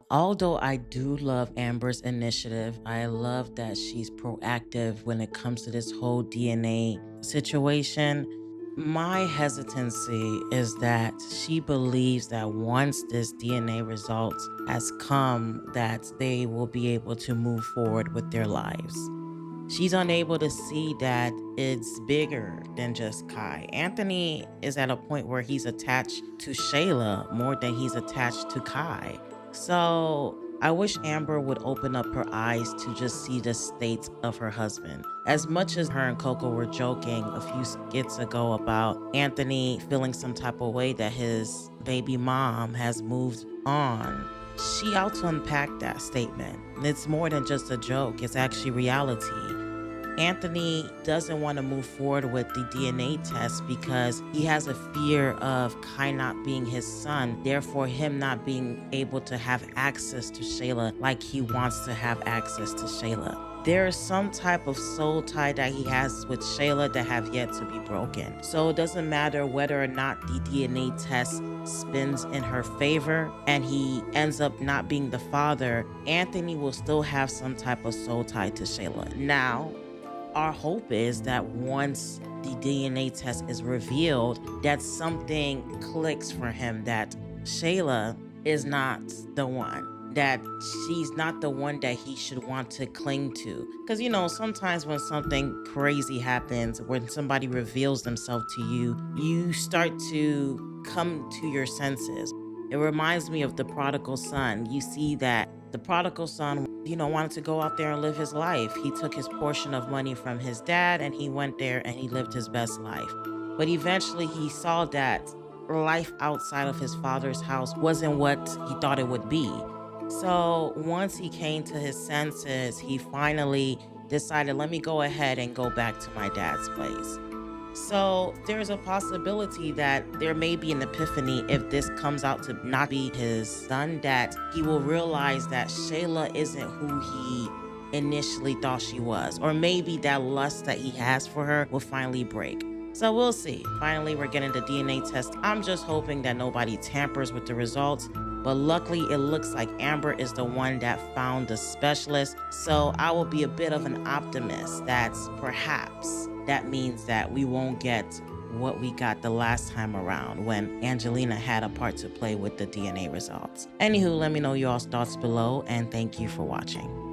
Although I do love Amber's initiative, I love that she's proactive when it comes to this whole DNA situation. My hesitancy is that she believes that once this DNA results has come, that they will be able to move forward with their lives. She's unable to see that it's bigger than just Kai. Anthony is at a point where he's attached to Shayla more than he's attached to Kai. So I wish Amber would open up her eyes to just see the state of her husband. As much as her and Coco were joking a few skits ago about Anthony feeling some type of way that his baby mom has moved on, she out to unpack that statement. It's more than just a joke, it's actually reality. Anthony doesn't want to move forward with the DNA test because he has a fear of Kai not being his son, therefore him not being able to have access to Shayla like he wants to have access to Shayla. There is some type of soul tie that he has with Shayla that have yet to be broken. So it doesn't matter whether or not the DNA test spins in her favor and he ends up not being the father, Anthony will still have some type of soul tie to Shayla. Now, our hope is that once the DNA test is revealed, that something clicks for him, that Shayla is not the one, that she's not the one that he should want to cling to. Because, sometimes when something crazy happens, when somebody reveals themselves to you, you start to come to your senses. It reminds me of the prodigal son. You see that the prodigal son, wanted to go out there and live his life. He took his portion of money from his dad and he went there and he lived his best life. But eventually he saw that life outside of his father's house wasn't what he thought it would be. So once he came to his senses, he finally decided, let me go ahead and go back to my dad's place. So there's a possibility that there may be an epiphany if this comes out to not be his son, that he will realize that Shayla isn't who he initially thought she was. Or maybe that lust that he has for her will finally break. So we'll see. Finally, we're getting the DNA test. I'm just hoping that nobody tampers with the results. But luckily, it looks like Amber is the one that found the specialist. So I will be a bit of an optimist that perhaps that means that we won't get what we got the last time around when Angelina had a part to play with the DNA results. Anywho, let me know y'all's thoughts below, and thank you for watching.